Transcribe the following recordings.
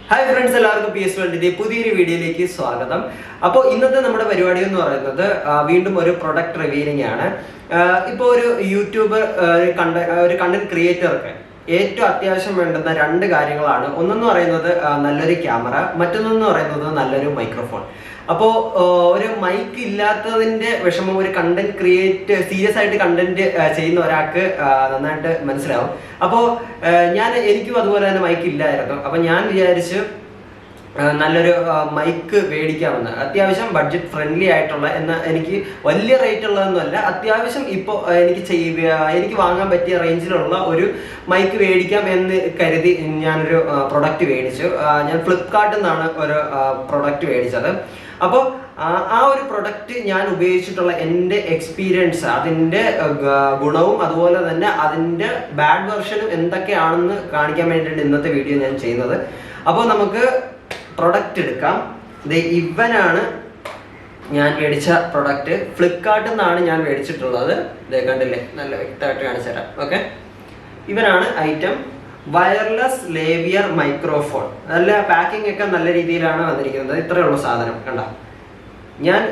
Hi friends, എല്ലാവർക്കും PS വേൾഡിന്റെ പുതിയൊരു വീഡിയോയിലേക്ക് സ്വാഗതം. അപ്പോൾ ഇന്നത്തെ നമ്മുടെ പരിപാടി എന്ന് പറയുന്നത് വീണ്ടും ഒരു പ്രൊഡക്റ്റ് റിവീലിംഗ് ആണ്. ഇപ്പോൾ ഒരു യൂട്യൂബർ ഒരു കണ്ടന്റ് ക്രിയേറ്റർക്ക് ഏറ്റവും അത്യാവശ്യം വേണ്ടുന്ന രണ്ട് കാര്യങ്ങളാണ്. ഒന്നെന്ന് പറയുന്നത് നല്ലൊരു ക്യാമറ, മറ്റൊന്നെന്ന് പറയുന്നത് നല്ലൊരു മൈക്രോഫോൺ. അപ്പോൾ ഒരു മൈക്ക് ഇല്ലാത്തതിന്റെ വിഷമം ഒരു കണ്ടന്റ് സീരിയസ് ആയിട്ട് കണ്ടന്റ് ചെയ്യുന്ന ഒരാൾക്ക് നന്നായിട്ട് മനസ്സിലാവും. അപ്പോൾ എനിക്കും അതുപോലെ തന്നെ മൈക്ക് ഇല്ലായിരുന്നു. അപ്പം ഞാൻ വിചാരിച്ചു നല്ലൊരു മൈക്ക് മേടിക്കാമെന്ന്. അത്യാവശ്യം ബഡ്ജറ്റ് ഫ്രണ്ട്ലി ആയിട്ടുള്ള, എന്നാൽ എനിക്ക് വലിയ റേറ്റ് ഉള്ളതൊന്നുമല്ല, അത്യാവശ്യം ഇപ്പോൾ എനിക്ക് വാങ്ങാൻ പറ്റിയ റേഞ്ചിലുള്ള ഒരു മൈക്ക് മേടിക്കാം എന്ന് കരുതി ഞാനൊരു പ്രൊഡക്റ്റ് മേടിച്ചു. ഞാൻ ഫ്ലിപ്കാർട്ടിൽ നിന്നാണ് ഒരു പ്രൊഡക്റ്റ് മേടിച്ചത്. അപ്പോൾ ആ ഒരു പ്രൊഡക്റ്റ് ഞാൻ ഉപയോഗിച്ചിട്ടുള്ള എൻ്റെ എക്സ്പീരിയൻസ്, അതിൻ്റെ ഗുണവും അതുപോലെ തന്നെ അതിൻ്റെ ബാഡ് വെർഷനും എന്തൊക്കെയാണെന്ന് കാണിക്കാൻ വേണ്ടിയിട്ട് ഇന്നത്തെ വീഡിയോ ഞാൻ ചെയ്യുന്നത്. അപ്പോൾ നമുക്ക് പ്രൊഡക്റ്റ് എടുക്കാം. ഇവനാണ് ഞാൻ മേടിച്ച പ്രൊഡക്റ്റ്. ഫ്ലിപ്കാർട്ടിൽ നിന്നാണ് ഞാൻ മേടിച്ചിട്ടുള്ളത്. കണ്ടില്ലേ, നല്ല വ്യക്തമായിട്ട് കാണിച്ചു തരാം. ഓക്കെ, ഇവനാണ് ഐറ്റം. Wireless lavalier microphone. നല്ല പാക്കിംഗ് ഒക്കെ നല്ല രീതിയിലാണ് വന്നിരിക്കുന്നത്. ഇത്രയുള്ള സാധനം കണ്ട. ഞാൻ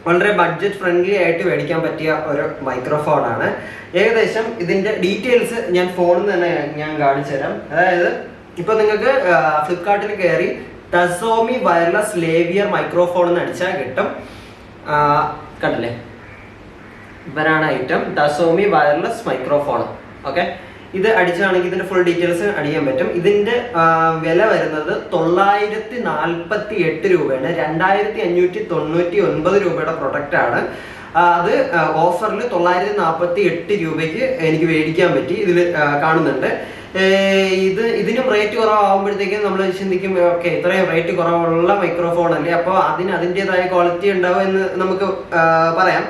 വളരെ ബഡ്ജറ്റ് ഫ്രണ്ട്ലി ആയിട്ട് മേടിക്കാൻ പറ്റിയ ഒരു മൈക്രോഫോണാണ്. ഏകദേശം ഇതിൻ്റെ ഡീറ്റെയിൽസ് ഞാൻ ഫോണിൽ നിന്ന് തന്നെ ഞാൻ കാണിച്ചു തരാം. അതായത് ഇപ്പോൾ നിങ്ങൾക്ക് ഫ്ലിപ്കാർട്ടിൽ കയറി ടസോമി വയർലെസ് ലേവിയർ മൈക്രോഫോൺ എന്ന് അടിച്ചാൽ കിട്ടും. കണ്ടില്ലേ, ഇവരാണ് ഐറ്റം, ടസോമി വയർലെസ് മൈക്രോഫോൺ. ഓക്കെ, ഇത് അടിച്ചാണെങ്കിൽ ഇതിന്റെ ഫുൾ ഡീറ്റെയിൽസ് അടിക്കാൻ പറ്റും. ഇതിന്റെ വില വരുന്നത് 948 രൂപയാണ്. 2599 രൂപയുടെ പ്രൊഡക്റ്റ് ആണ്. അത് ഓഫറിൽ 948 രൂപയ്ക്ക് എനിക്ക് മേടിക്കാൻ പറ്റി. ഇതിൽ കാണുന്നുണ്ട്. ഇതിനും റേറ്റ് കുറവാകുമ്പോഴത്തേക്കും നമ്മൾ ചിന്തിക്കും, ഓക്കെ ഇത്രയും റേറ്റ് കുറവുള്ള മൈക്രോഫോൺ അല്ലേ, അപ്പോൾ അതിൻ്റെതായ ക്വാളിറ്റി ഉണ്ടാവും എന്ന് നമുക്ക് പറയാം.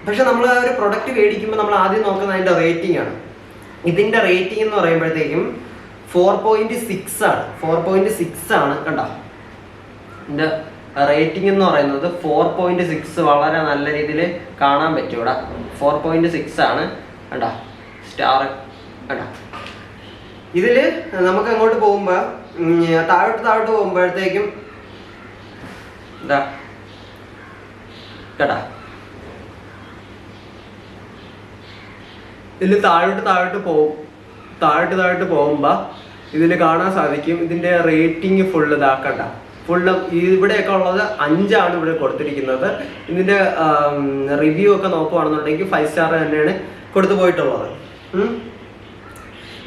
പക്ഷെ നമ്മൾ ആ ഒരു പ്രൊഡക്റ്റ് മേടിക്കുമ്പോൾ നമ്മൾ ആദ്യം നോക്കുന്നത് അതിൻ്റെ റേറ്റിംഗ് ആണ്. ഇതിൻ്റെ റേറ്റിംഗ് എന്ന് പറയുമ്പോഴത്തേക്കും 4.6 ആണ്. 4.6 ആണ്. കണ്ടോ, ഇതിൻ്റെ റേറ്റിംഗ് എന്ന് പറയുന്നത് 4.6. വളരെ നല്ല രീതിയിൽ കാണാൻ പറ്റും ഇവിടെ. 4.6 ആണ്. കണ്ടോ, സ്റ്റാർ കണ്ടോ. ഇതിൽ നമുക്ക് അങ്ങോട്ട് പോകുമ്പോൾ താഴോട്ട് പോകുമ്പോഴത്തേക്കും എന്താ കേട്ടാ, ഇതിൽ താഴോട്ട് പോകുമ്പോൾ ഇതിൽ കാണാൻ സാധിക്കും ഇതിൻ്റെ റേറ്റിംഗ് ഫുള്ള് ഇതാക്കണ്ട. ഇവിടെയൊക്കെ ഉള്ളത് 5 ആണ് ഇവിടെ കൊടുത്തിരിക്കുന്നത്. ഇതിൻ്റെ റിവ്യൂ ഒക്കെ നോക്കുകയാണെന്നുണ്ടെങ്കിൽ 5 സ്റ്റാർ തന്നെയാണ് കൊടുത്തു പോയിട്ടുള്ളത്.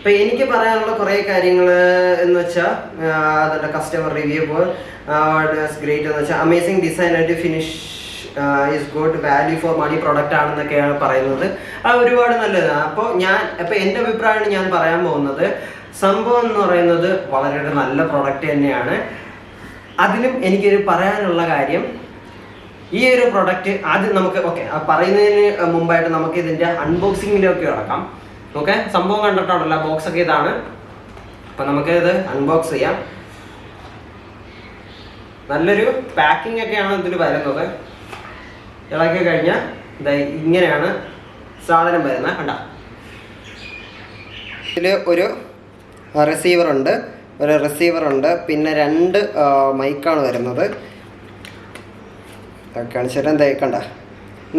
ഇപ്പം എനിക്ക് പറയാനുള്ള കുറേ കാര്യങ്ങൾ എന്ന് വെച്ചാൽ അതിൻ്റെ കസ്റ്റമർ റിവ്യൂ ഗ്രേറ്റ് എന്ന് വെച്ചാൽ അമേസിങ് ഡിസൈൻ ആയിട്ട് finish is good, value for money product ആണെന്നൊക്കെയാണ് പറയുന്നത്. അത് ഒരുപാട് നല്ലതാണ്. അപ്പോൾ എൻ്റെ അഭിപ്രായമാണ് ഞാൻ പറയാൻ പോകുന്നത്. സംഭവം എന്ന് പറയുന്നത് വളരെ നല്ല പ്രൊഡക്റ്റ് തന്നെയാണ്. അതിനും എനിക്കൊരു പറയാനുള്ള കാര്യം, ഈ ഒരു പ്രൊഡക്റ്റ് ആദ്യം നമുക്ക് പറയുന്നതിന് മുമ്പായിട്ട് നമുക്ക് ഇതിൻ്റെ അൺബോക്സിങ്ങിലൊക്കെ കിടക്കാം. ഓക്കെ, സംഭവം കണ്ടിട്ടുണ്ടല്ലോ, ബോക്സ് ഒക്കെ ഇതാണ്. അപ്പം നമുക്ക് ഇത് അൺബോക്സ് ചെയ്യാം. നല്ലൊരു പാക്കിംഗ് ഒക്കെയാണ് ഇതിൽ വരുന്നത്. ഇളക്കി കഴിഞ്ഞാൽ ഇങ്ങനെയാണ് സാധനം വരുന്നത്. കണ്ട, ഇതിൽ ഒരു റിസീവർ ഉണ്ട്, പിന്നെ 2 മൈക്കാണ് വരുന്നത്. കാണിച്ചാൽ കണ്ട,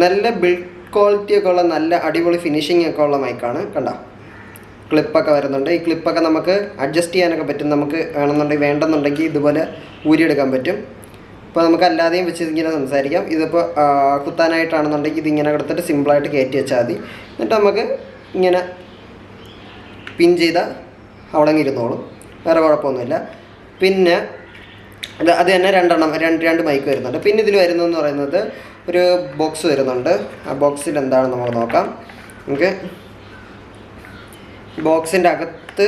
നല്ല ബിൽഡ് ക്വാളിറ്റി ഒക്കെ ഉള്ള നല്ല അടിപൊളി ഫിനിഷിംഗ് ഒക്കെ ഉള്ള മൈക്കാണ്. കണ്ട, ക്ലിപ്പൊക്കെ വരുന്നുണ്ട്. ഈ ക്ലിപ്പൊക്കെ നമുക്ക് അഡ്ജസ്റ്റ് ചെയ്യാനൊക്കെ പറ്റും. നമുക്ക് വേണ്ടെന്നുണ്ടെങ്കിൽ ഇതുപോലെ ഊരിയെടുക്കാൻ പറ്റും. ഇപ്പോൾ നമുക്ക് അല്ലാതെയും വെച്ച് ഇങ്ങനെ സംസാരിക്കാം. ഇതിപ്പോൾ കുത്താനായിട്ടാണെന്നുണ്ടെങ്കിൽ ഇതിങ്ങനെ കൊടുത്തിട്ട് സിമ്പിളായിട്ട് കയറ്റി വെച്ചാൽ മതി. എന്നിട്ട് നമുക്ക് ഇങ്ങനെ പിൻ ചെയ്താൽ അവിടെ ഇരുന്നോളും, വേറെ കുഴപ്പമൊന്നുമില്ല. പിന്നെ അത് തന്നെ 2 മൈക്ക് വരുന്നുണ്ട്. പിന്നെ ഇതിൽ വരുന്നതെന്ന് പറയുന്നത് ഒരു ബോക്സ് വരുന്നുണ്ട്. ആ ബോക്സിൽ എന്താണെന്ന് നമുക്ക് നോക്കാം. നമുക്ക് ബോക്സിൻ്റെ അകത്ത്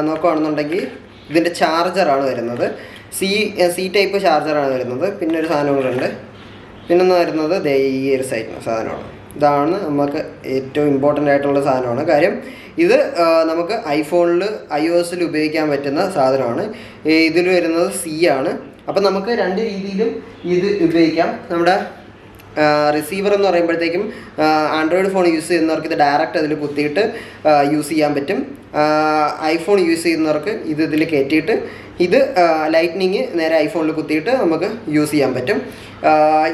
നോക്കുകയാണെന്നുണ്ടെങ്കിൽ ഇതിൻ്റെ ചാർജറാണ് വരുന്നത്. സി ടൈപ്പ് ചാർജറാണ് വരുന്നത്. പിന്നെ ഒരു സാധനങ്ങളുണ്ട്. പിന്നൊന്ന് വരുന്നത് ഈ ഒരു സാധനമാണ്. ഇതാണ് നമുക്ക് ഏറ്റവും ഇമ്പോർട്ടൻ്റ് ആയിട്ടുള്ള സാധനമാണ്. കാര്യം ഇത് നമുക്ക് ഐഫോണിൽ iOS ഉപയോഗിക്കാൻ പറ്റുന്ന സാധനമാണ്. ഇതിൽ വരുന്നത് C ആണ്. അപ്പം നമുക്ക് 2 രീതിയിലും ഇത് ഉപയോഗിക്കാം. നമ്മുടെ റിസീവർ എന്ന് പറയുമ്പോഴത്തേക്കും ആൻഡ്രോയിഡ് ഫോൺ യൂസ് ചെയ്യുന്നവർക്ക് ഇത് ഡയറക്റ്റ് അതിൽ കുത്തിയിട്ട് യൂസ് ചെയ്യാൻ പറ്റും. ഐഫോൺ യൂസ് ചെയ്യുന്നവർക്ക് ഇതിൽ കയറ്റിയിട്ട് ഇത് ലൈറ്റ്നിങ് നേരെ ഐഫോണിൽ കുത്തിയിട്ട് നമുക്ക് യൂസ് ചെയ്യാൻ പറ്റും.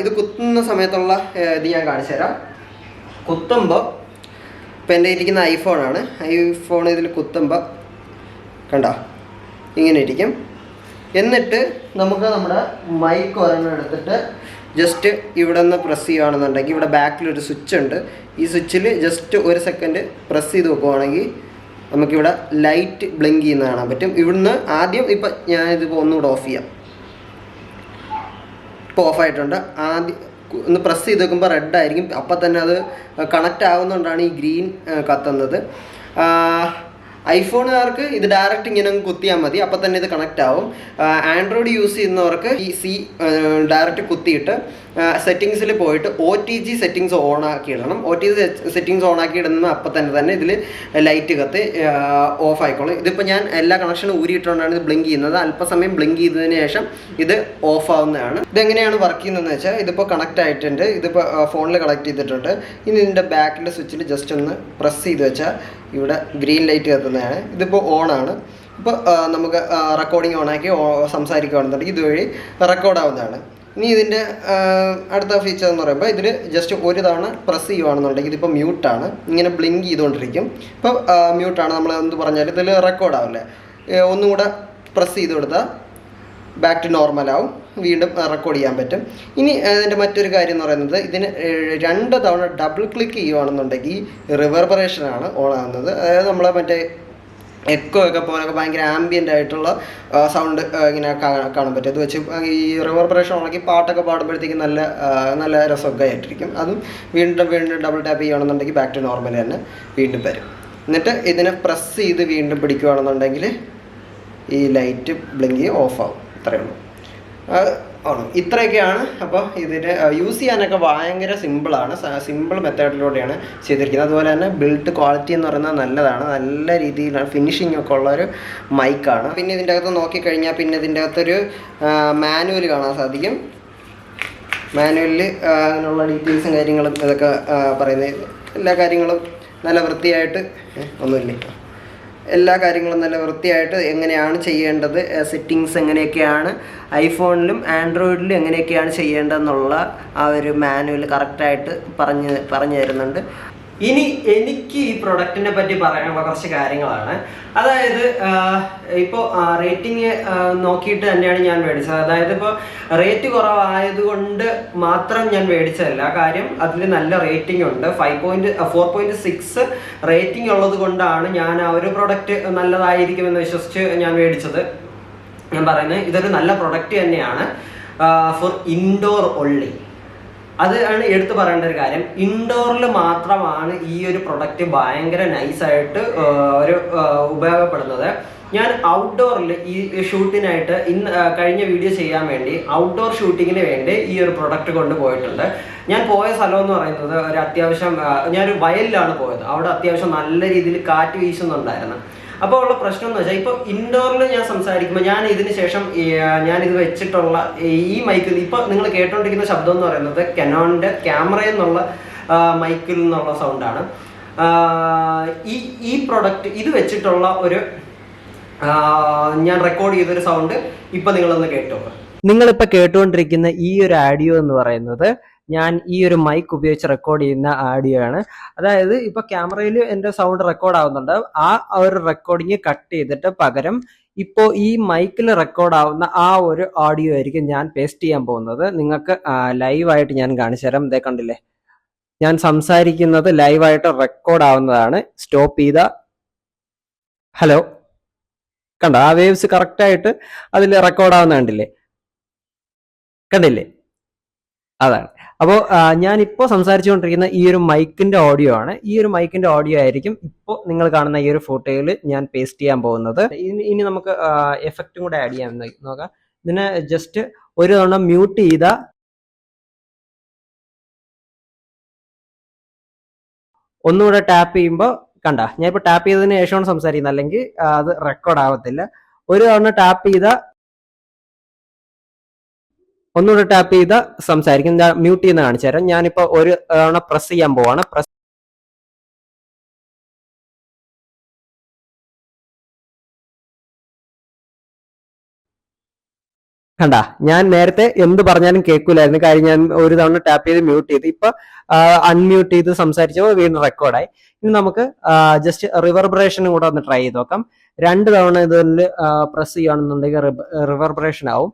ഇത് കുത്തുന്ന സമയത്തുള്ള ഇത് ഞാൻ കാണിച്ചു തരാം. കുത്തുമ്പോൾ ഇപ്പം എൻ്റെ ഇരിക്കുന്ന ഐഫോണാണ്. ഐഫോൺ ഇതിൽ കുത്തുമ്പോൾ കണ്ടോ ഇങ്ങനെ ഇരിക്കും. എന്നിട്ട് നമുക്ക് നമ്മുടെ മൈക്ക് ഒരെണ്ണം എടുത്തിട്ട് ജസ്റ്റ് ഇവിടെ നിന്ന് പ്രസ് ചെയ്യുകയാണെന്നുണ്ടെങ്കിൽ ഇവിടെ ബാക്കിലൊരു സ്വിച്ച് ഉണ്ട്. ഈ സ്വിച്ചിൽ ജസ്റ്റ് 1 സെക്കൻഡ് പ്രസ് ചെയ്ത് വെക്കുവാണെങ്കിൽ നമുക്കിവിടെ ലൈറ്റ് ബ്ലിങ്ക് ചെയ്യുന്ന കാണാൻ പറ്റും. ഇവിടുന്ന് ആദ്യം ഇപ്പം ഞാനിതിപ്പോൾ ഒന്നുകൂടെ ഓഫ് ചെയ്യാം. ഇപ്പോൾ ഓഫായിട്ടുണ്ട്. ആദ്യം ഒന്ന് പ്രസ് ചെയ്ത് വെക്കുമ്പോൾ റെഡ് ആയിരിക്കും. അപ്പം തന്നെ അത് കണക്റ്റ് ആകുന്നതുകൊണ്ടാണ് ഈ ഗ്രീൻ കത്തുന്നത്. ഐഫോണുകാർക്ക് ഇത് ഡയറക്റ്റ് ഇങ്ങനെ കുത്തിയാൽ മതി, അപ്പം തന്നെ ഇത് കണക്റ്റ് ആവും. ആൻഡ്രോയിഡ് യൂസ് ചെയ്യുന്നവർക്ക് ഈ ഡയറക്റ്റ് കുത്തിയിട്ട് സെറ്റിങ്സിൽ പോയിട്ട് OTG സെറ്റിങ്സ് ഓൺ ആക്കി ഇടണം. OTG സെറ്റിങ്സ് ഓൺ ആക്കി ഇടുന്ന അപ്പം തന്നെ ഇതിൽ ലൈറ്റ് കത്ത് ഓഫ് ആയിക്കോളും. ഇതിപ്പോൾ ഞാൻ എല്ലാ കണക്ഷനും ഊരിയിട്ടുകൊണ്ടാണ് ഇത് ബ്ലിങ്ക് ചെയ്യുന്നത്. അല്പസമയം ബ്ലിങ്ക് ചെയ്തതിന് ശേഷം ഇത് ഓഫ് ആവുന്നതാണ്. ഇതെങ്ങനെയാണ് വർക്ക് ചെയ്യുന്നതെന്ന് വെച്ചാൽ ഇതിപ്പോൾ കണക്റ്റ് ആയിട്ടുണ്ട്. ഇതിപ്പോൾ ഫോണിൽ കണക്ട് ചെയ്തിട്ടുണ്ട്. ഇനി ഇതിൻ്റെ ബാക്കിലെ സ്വിച്ചിൽ ജസ്റ്റ് ഒന്ന് പ്രസ് ചെയ്ത് വെച്ചാൽ ഇവിടെ ഗ്രീൻ ലൈറ്റ് കത്തുന്നതാണ്. ഇതിപ്പോൾ ഓണാണ്. ഇപ്പോൾ നമുക്ക് റെക്കോർഡിങ് ഓണാക്കി സംസാരിക്കുകയാണെന്നുണ്ടെങ്കിൽ ഇതുവഴി റെക്കോർഡ് ആവുന്നതാണ്. ഇനി ഇതിൻ്റെ അടുത്ത ഫീച്ചർ എന്ന് പറയുമ്പോൾ ഇതിൽ ജസ്റ്റ് ഒരു തവണ പ്രസ് ചെയ്യുകയാണെന്നുണ്ടെങ്കിൽ ഇതിപ്പോൾ മ്യൂട്ടാണ്, ഇങ്ങനെ ബ്ലിങ്ക് ചെയ്തുകൊണ്ടിരിക്കും. ഇപ്പോൾ മ്യൂട്ടാണ്, നമ്മൾ എന്ത് പറഞ്ഞാൽ ഇതിൽ റെക്കോർഡ് ആവില്ല. ഒന്നും കൂടെ പ്രസ് ചെയ്ത് കൊടുത്താൽ ബാക്ക് ടു നോർമലാവും, വീണ്ടും റെക്കോർഡ് ചെയ്യാൻ പറ്റും. ഇനി ഇതിൻ്റെ മറ്റൊരു കാര്യം എന്ന് പറയുന്നത് ഇതിന് 2 തവണ ഡബിൾ ക്ലിക്ക് ചെയ്യുകയാണെന്നുണ്ടെങ്കിൽ റിവർബറേഷനാണ് ഓൺ ആകുന്നത്. അതായത് നമ്മളെ മറ്റേ എക്കോ ഒക്കെ പോലൊക്കെ ഭയങ്കര ആംബിയൻ്റ് ആയിട്ടുള്ള സൗണ്ട് ഇങ്ങനെ കാണാൻ പറ്റും. അത് വെച്ച് ഈ റിവർബറേഷൻ ഉണക്കി പാട്ടൊക്കെ പാടുമ്പോഴത്തേക്കും നല്ല രസമൊക്കെ ആയിട്ടിരിക്കും. അതും വീണ്ടും ഡബിൾ ടാപ്പ് ചെയ്യുകയാണെന്നുണ്ടെങ്കിൽ ബാക്ക് ടു നോർമൽ തന്നെ വീണ്ടും വരും. എന്നിട്ട് ഇതിനെ പ്രസ് ചെയ്ത് വീണ്ടും പിടിക്കുകയാണെന്നുണ്ടെങ്കിൽ ഈ ലൈറ്റ് ബ്ലിങ്ക് ഓഫ് ആവും. ഇത്രയേ ഉള്ളൂ. ആണ് ഇത്രയൊക്കെയാണ്. അപ്പോൾ ഇതിന് യൂസ് ചെയ്യാനൊക്കെ ഭയങ്കര സിമ്പിളാണ്. സിമ്പിൾ മെത്തേഡിലൂടെയാണ് ചെയ്തിരിക്കുന്നത്. അതുപോലെ തന്നെ ബിൽഡ് ക്വാളിറ്റി എന്ന് പറയുന്നത് നല്ലതാണ്. നല്ല രീതിയിലാണ് ഫിനിഷിംഗ് ഒക്കെ ഉള്ളൊരു മൈക്കാണ്. പിന്നെ ഇതിൻ്റെ അകത്ത് നോക്കിക്കഴിഞ്ഞാൽ പിന്നെ ഇതിൻ്റെ അകത്തൊരു മാനുവൽ കാണാൻ സാധിക്കും. മാനുവലിൽ അങ്ങനെയുള്ള ഡീറ്റെയിൽസും കാര്യങ്ങളും ഇതൊക്കെ പറയുന്നത് എല്ലാ കാര്യങ്ങളും നല്ല വൃത്തിയായിട്ട് എല്ലാ കാര്യങ്ങളും നല്ല വൃത്തിയായിട്ട് എങ്ങനെയാണ് ചെയ്യേണ്ടത്, സെറ്റിങ്സ് എങ്ങനെയൊക്കെയാണ് ഐഫോണിലും ആൻഡ്രോയിഡിലും എങ്ങനെയൊക്കെയാണ് ചെയ്യേണ്ടതെന്നുള്ള ആ ഒരു മാനുവൽ കറക്റ്റായിട്ട് പറഞ്ഞു തരുന്നുണ്ട്. ഇനി എനിക്ക് ഈ പ്രൊഡക്റ്റിനെ പറ്റി പറയാനുള്ള കുറച്ച് കാര്യങ്ങളാണ്. അതായത് ഇപ്പോൾ റേറ്റിംഗ് നോക്കിയിട്ട് തന്നെയാണ് ഞാൻ മേടിച്ചത്. അതായത് ഇപ്പോൾ റേറ്റ് കുറവായതുകൊണ്ട് മാത്രം ഞാൻ മേടിച്ചതല്ല. കാര്യം അതിൽ നല്ല റേറ്റിംഗ് ഉണ്ട്. 4.6 റേറ്റിംഗ് ഉള്ളത് കൊണ്ടാണ് ഞാൻ ആ ഒരു പ്രൊഡക്റ്റ് നല്ലതായിരിക്കുമെന്ന് വിശ്വസിച്ച് ഞാൻ മേടിച്ചത്. ഞാൻ പറയുന്നത് ഇതൊരു നല്ല പ്രൊഡക്റ്റ് തന്നെയാണ്. ഫോർ ഇൻഡോർ ഓൺലി, അത് ആണ് എടുത്തു പറയേണ്ട ഒരു കാര്യം. ഇൻഡോറിൽ മാത്രമാണ് ഈ ഒരു പ്രൊഡക്റ്റ് ഭയങ്കര നൈസായിട്ട് ഉപയോഗപ്പെടുന്നത്. ഞാൻ ഔട്ട്ഡോറിൽ ഈ ഷൂട്ടിനായിട്ട് കഴിഞ്ഞ വീഡിയോ ചെയ്യാൻ വേണ്ടി ഔട്ട്ഡോർ ഷൂട്ടിങ്ങിന് വേണ്ടി ഈ ഒരു പ്രൊഡക്റ്റ് കൊണ്ടുപോയിട്ടുണ്ട്. ഞാൻ പോയ സ്ഥലം എന്ന് പറയുന്നത് ഒരു അത്യാവശ്യം ഞാനൊരു വയലിലാണ് പോയത്. അവിടെ അത്യാവശ്യം നല്ല രീതിയിൽ കാറ്റ് വീശുന്നുണ്ടായിരുന്നു. അപ്പോൾ ഉള്ള പ്രശ്നം എന്ന് വെച്ചാൽ ഇപ്പോൾ ഇൻഡോറിൽ ഞാൻ സംസാരിക്കുമ്പോൾ ഞാൻ ഇതിന് ശേഷം ഞാനിത് വെച്ചിട്ടുള്ള ഈ മൈക്കിൽ ഇപ്പോൾ നിങ്ങൾ കേട്ടോണ്ടിരിക്കുന്ന ശബ്ദം എന്ന് പറയുന്നത് കനോണിൻ്റെ ക്യാമറയിൽ നിന്നുള്ള മൈക്കിൽ നിന്നുള്ള സൗണ്ടാണ്. ഈ പ്രൊഡക്റ്റ് ഇത് വെച്ചിട്ടുള്ള ഒരു ഞാൻ റെക്കോർഡ് ചെയ്തൊരു സൗണ്ട് ഇപ്പം നിങ്ങളൊന്ന് കേട്ടോ. നിങ്ങളിപ്പോൾ കേട്ടുകൊണ്ടിരിക്കുന്ന ഈ ഒരു ആഡിയോ എന്ന് പറയുന്നത് ഞാൻ ഈ ഒരു മൈക്ക് ഉപയോഗിച്ച് റെക്കോർഡ് ചെയ്യുന്ന ആഡിയോ ആണ്. അതായത് ഇപ്പൊ ക്യാമറയിൽ എൻ്റെ സൗണ്ട് റെക്കോർഡ് ആവുന്നുണ്ട്. ആ ഒരു റെക്കോർഡിങ് കട്ട് ചെയ്തിട്ട് പകരം ഇപ്പോൾ ഈ മൈക്കിൽ റെക്കോർഡ് ആവുന്ന ആ ഒരു ഓഡിയോ ആയിരിക്കും ഞാൻ പേസ്റ്റ് ചെയ്യാൻ പോകുന്നത്. നിങ്ങൾക്ക് ലൈവായിട്ട് ഞാൻ കാണിച്ചു തരാം. ഇതേ കണ്ടില്ലേ, ഞാൻ സംസാരിക്കുന്നത് ലൈവായിട്ട് റെക്കോർഡ് ആവുന്നതാണ്. സ്റ്റോപ്പ് ചെയ്ത ഹലോ കണ്ടോ, ആ വേവ്സ് കറക്റ്റായിട്ട് അതിൽ റെക്കോർഡ് ആവുന്ന കണ്ടില്ലേ, അതാണ്. അപ്പോൾ ഞാനിപ്പോൾ സംസാരിച്ചുകൊണ്ടിരിക്കുന്ന ഈ ഒരു മൈക്കിന്റെ ഓഡിയോ ആണ്. ഈ ഒരു മൈക്കിന്റെ ഓഡിയോ ആയിരിക്കും ഇപ്പോൾ നിങ്ങൾ കാണുന്ന ഈ ഒരു ഫോട്ടോയിൽ ഞാൻ പേസ്റ്റ് ചെയ്യാൻ പോകുന്നത്. ഇനി നമുക്ക് എഫക്റ്റും കൂടെ ആഡ് ചെയ്യാൻ നോക്കാം. ഇതിനെ ജസ്റ്റ് ഒരു തവണ മ്യൂട്ട് ചെയ്ത ഒന്നുകൂടെ ടാപ്പ് ചെയ്യുമ്പോൾ കണ്ട, ഞാൻ ഇപ്പോൾ ടാപ്പ് ചെയ്തതിന് ശേഷമാണ് സംസാരിക്കുന്നത്, അല്ലെങ്കിൽ അത് റെക്കോർഡ് ആവത്തില്ല. ഒരു തവണ ടാപ്പ് ചെയ്ത ഒന്നുകൂടെ ടാപ്പ് ചെയ്ത സംസാരിക്കും. മ്യൂട്ട് ചെയ്യുന്ന കാണിച്ചു തരാം. ഞാനിപ്പോ ഒരു തവണ പ്രസ് ചെയ്യാൻ പോവാണ്. കണ്ട, ഞാൻ നേരത്തെ എന്ത് പറഞ്ഞാലും കേൾക്കൂലായിരുന്നു. കാര്യം ഞാൻ ഒരു തവണ ടാപ്പ് ചെയ്ത് മ്യൂട്ട് ചെയ്ത് ഇപ്പൊ അൺമ്യൂട്ട് ചെയ്ത് സംസാരിച്ചപ്പോൾ വീണ്ടും റെക്കോർഡായി. ഇനി നമുക്ക് ജസ്റ്റ് റിവർബറേഷനും കൂടെ ഒന്ന് ട്രൈ ചെയ്ത് നോക്കാം. 2 തവണ ഇതിൽ പ്രസ് ചെയ്യുകയാണെന്നുണ്ടെങ്കിൽ റിവർബറേഷൻ ആവും.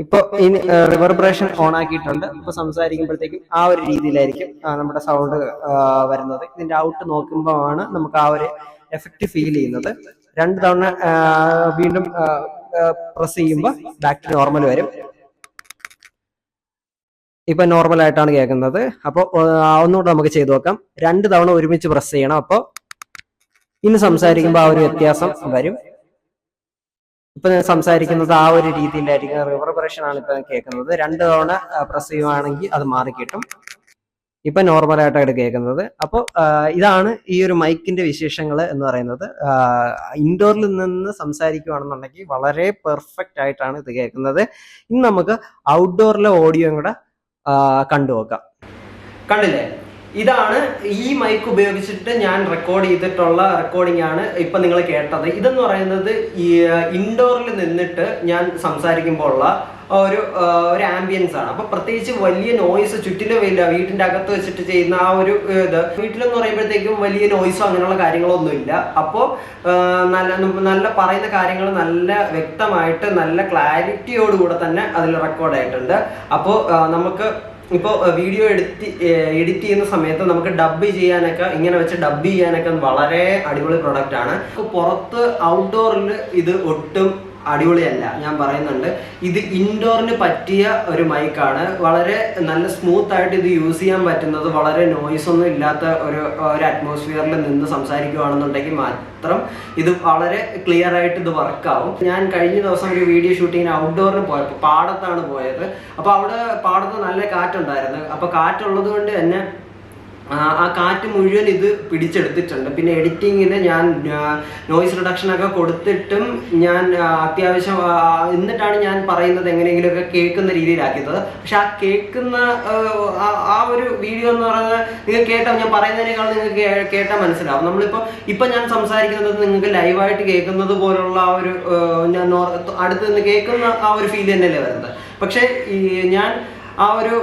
ഇപ്പൊ ഇനി റിവർബറേഷൻ ഓൺ ആക്കിയിട്ടുണ്ട്. ഇപ്പൊ സംസാരിക്കുമ്പോഴത്തേക്കും ആ ഒരു രീതിയിലായിരിക്കും നമ്മുടെ സൗണ്ട് വരുന്നത്. ഇതിന്റെ ഔട്ട് നോക്കുമ്പോഴാണ് നമുക്ക് ആ ഒരു എഫക്റ്റ് ഫീൽ ചെയ്യുന്നത്. 2 തവണ വീണ്ടും പ്രസ് ചെയ്യുമ്പോൾ ബാക്ക് ടു നോർമൽ വരും. ഇപ്പൊ നോർമൽ ആയിട്ടാണ് കേൾക്കുന്നത്. അപ്പോൾ ഒന്നുകൂടെ നമുക്ക് ചെയ്തു നോക്കാം. 2 തവണ ഒരുമിച്ച് പ്രസ് ചെയ്യണം. അപ്പോൾ ഇനി സംസാരിക്കുമ്പോൾ ആ ഒരു വ്യത്യാസം വരും. ഇപ്പൊ ഞാൻ സംസാരിക്കുന്നത് ആ ഒരു രീതിയിലായിരിക്കും. റിവർബറേഷൻ ആണ് ഇപ്പൊ കേൾക്കുന്നത്. 2 തവണ പ്രസ് ചെയ്യുവാണെങ്കിൽ അത് മാറി കിട്ടും. ഇപ്പൊ നോർമലായിട്ടാണ് കേൾക്കുന്നത്. അപ്പോൾ ഇതാണ് ഈ ഒരു മൈക്കിന്റെ വിശേഷങ്ങൾ എന്ന് പറയുന്നത്. ഇൻഡോറിൽ നിന്ന് സംസാരിക്കുകയാണെന്നുണ്ടെങ്കിൽ വളരെ പെർഫെക്റ്റ് ആയിട്ടാണ് ഇത് കേൾക്കുന്നത്. ഇനി നമുക്ക് ഔട്ട്ഡോറിലെ ഓഡിയോയും കൂടെ കണ്ടു നോക്കാം. കണ്ടില്ലേ, ഇതാണ് ഈ മൈക്ക് ഉപയോഗിച്ചിട്ട് ഞാൻ റെക്കോർഡ് ചെയ്തിട്ടുള്ള റെക്കോർഡിംഗ് ആണ് ഇപ്പൊ നിങ്ങൾ കേട്ടത്. ഇതെന്ന് പറയുന്നത് ഈ ഇൻഡോറിൽ നിന്നിട്ട് ഞാൻ സംസാരിക്കുമ്പോൾ ഉള്ള ഒരു ആംബിയൻസ് ആണ്. അപ്പൊ പ്രത്യേകിച്ച് വലിയ നോയ്സ് ചുറ്റിലും ഇല്ല. വീട്ടിന്റെ അകത്ത് വെച്ചിട്ട് ചെയ്യുന്ന ആ ഒരു ഇത് വീട്ടിലെന്ന് പറയുമ്പോഴത്തേക്കും വലിയ നോയ്സോ അങ്ങനെയുള്ള കാര്യങ്ങളൊന്നും ഇല്ല. അപ്പോൾ നല്ല പറയുന്ന കാര്യങ്ങൾ നല്ല വ്യക്തമായിട്ട് നല്ല ക്ലാരിറ്റിയോടുകൂടെ തന്നെ അതിൽ റെക്കോർഡ് ആയിട്ടുണ്ട്. അപ്പോൾ നമുക്ക് ഇപ്പോൾ വീഡിയോ എഡിറ്റ് ചെയ്യുന്ന സമയത്ത് നമുക്ക് ഡബ് ചെയ്യാനൊക്കെ ഇങ്ങനെ വെച്ച് ഡബ് ചെയ്യാനൊക്കെ വളരെ അടിപൊളി പ്രൊഡക്റ്റ് ആണ്. പുറത്ത് ഔട്ട്ഡോറിൽ ഇത് ഒട്ടും അടിപൊളിയല്ല, ഞാൻ പറയുന്നുണ്ട്. ഇത് ഇൻഡോറിന് പറ്റിയ ഒരു മൈക്കാണ്. വളരെ നല്ല സ്മൂത്ത് ആയിട്ട് ഇത് യൂസ് ചെയ്യാൻ പറ്റുന്നത്, വളരെ നോയ്സ് ഒന്നും ഇല്ലാത്ത ഒരു അറ്റ്മോസ്ഫിയറിൽ നിന്ന് സംസാരിക്കുകയാണെന്നുണ്ടെങ്കിൽ മാത്രം ഇത് വളരെ ക്ലിയർ ആയിട്ട് ഇത് വർക്കാവും. ഞാൻ കഴിഞ്ഞ ദിവസം ഒരു വീഡിയോ ഷൂട്ടിങ്ങിന് ഔട്ട്ഡോറിന് പോയപ്പോൾ പാടത്താണ് പോയത്. അപ്പോൾ അവിടെ പാടത്ത് നല്ല കാറ്റുണ്ടായിരുന്നു. അപ്പോൾ കാറ്റുള്ളത് കൊണ്ട് തന്നെ ആ കാറ്റ് മുഴുവൻ ഇത് പിടിച്ചെടുത്തിട്ടുണ്ട്. പിന്നെ എഡിറ്റിങ്ങിന് ഞാൻ നോയ്സ് റിഡക്ഷനൊക്കെ കൊടുത്തിട്ടും ഞാൻ അത്യാവശ്യം എന്നിട്ടാണ് ഞാൻ പറയുന്നത് എങ്ങനെയെങ്കിലുമൊക്കെ കേൾക്കുന്ന രീതിയിലാക്കിയത്. പക്ഷെ ആ കേൾക്കുന്ന ആ ഒരു വീഡിയോ എന്ന് പറയുന്നത് നിങ്ങൾ കേട്ടാൽ, ഞാൻ പറയുന്നതിനേക്കാൾ നിങ്ങൾക്ക് കേട്ടാൽ മനസ്സിലാവും. ഇപ്പം ഞാൻ സംസാരിക്കുന്നത് നിങ്ങൾക്ക് ലൈവായിട്ട് കേൾക്കുന്നത് പോലുള്ള ആ ഒരു അടുത്ത് നിന്ന് കേൾക്കുന്ന ആ ഒരു ഫീൽ തന്നെയല്ലേ വരുന്നത്. പക്ഷെ ഞാൻ ആ ഒരു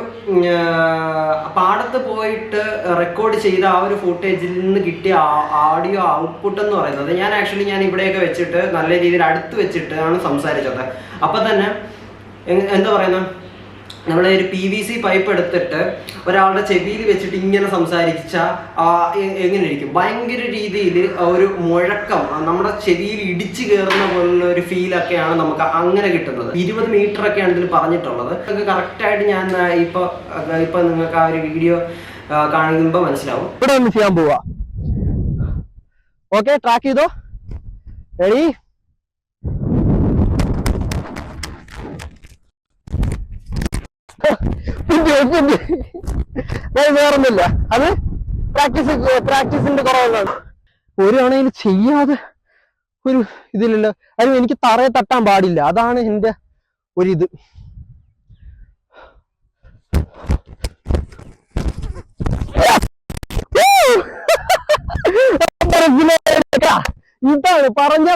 പാടത്ത് പോയിട്ട് റെക്കോർഡ് ചെയ്ത ആ ഒരു ഫുട്ടേജിൽ നിന്ന് കിട്ടിയ ഓഡിയോ ഔട്ട്പുട്ട് എന്ന് പറയുന്നത് ഞാൻ ഇവിടെയൊക്കെ വെച്ചിട്ട് നല്ല രീതിയിൽ അടുത്ത് വെച്ചിട്ട് ആണ് സംസാരിച്ചത്. അപ്പം തന്നെ എന്താ പറയുന്നത്, നമ്മുടെ ഒരു PVC പൈപ്പ് എടുത്തിട്ട് ഒരാളുടെ ചെവിയിൽ വെച്ചിട്ട് ഇങ്ങനെ സംസാരിച്ച എങ്ങനെ ഇരിക്കും, ഭയങ്കര രീതിയിൽ ഒരു മുഴക്കം നമ്മുടെ ചെവിയിൽ ഇടിച്ചു കയറുന്ന പോലുള്ള ഒരു ഫീലൊക്കെയാണ് നമുക്ക് അങ്ങനെ കിട്ടുന്നത്. 20 മീറ്റർ ഒക്കെയാണ് ഇതിൽ പറഞ്ഞിട്ടുള്ളത്. അതൊക്കെ കറക്റ്റായിട്ട് ഞാൻ ഇപ്പൊ നിങ്ങൾക്ക് ആ ഒരു വീഡിയോ കാണുമ്പോൾ മനസ്സിലാവും. ഇവിടെ ഒന്ന് ചെയ്യാൻ പോവാ. ഓക്കെ, ട്രാക്ക് ചെയ്തോ. റെഡി? വേറൊന്നുമില്ല, അത് പ്രാക്ടീസിന്റെ കുറവുള്ളതാണ്. ഒരു തവണയിൽ ചെയ്യാതെ ഒരു ഇതിലല്ലോ. അത് എനിക്ക് തറയെ തട്ടാൻ പാടില്ല, അതാണ് എന്റെ ഒരിത്. ഇതാണ് പറഞ്ഞ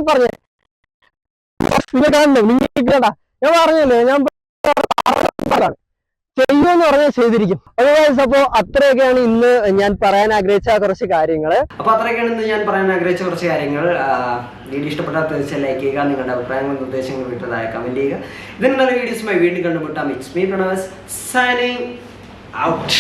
പിന്നെ കാണണം. നിങ്ങൾ ഞാൻ പറഞ്ഞല്ലേ, ഞാൻ ചെയ്യുമെന്ന് പറഞ്ഞാൽ ചെയ്തിരിക്കും. അതേപോലെ അപ്പോ അത്രയൊക്കെയാണ് ഇന്ന് ഞാൻ പറയാൻ ആഗ്രഹിച്ച കുറച്ച് കാര്യങ്ങൾ. അപ്പൊ അത്രയൊക്കെയാണ് ഇന്ന് ഞാൻ പറയാൻ ആഗ്രഹിച്ച കുറച്ച് കാര്യങ്ങൾ. വീഡിയോ ഇഷ്ടപ്പെട്ടാൽ തീർച്ചയായും ലൈക്ക് ചെയ്യുക. നിങ്ങളുടെ അഭിപ്രായങ്ങളും നിർദ്ദേശങ്ങളും വീട്ടിൽ കമന്റ് ചെയ്യുക. ഇതിന് നല്ല വീഡിയോസുമായി വീണ്ടും കണ്ടുമുട്ടാം. It's me Pranav signing out.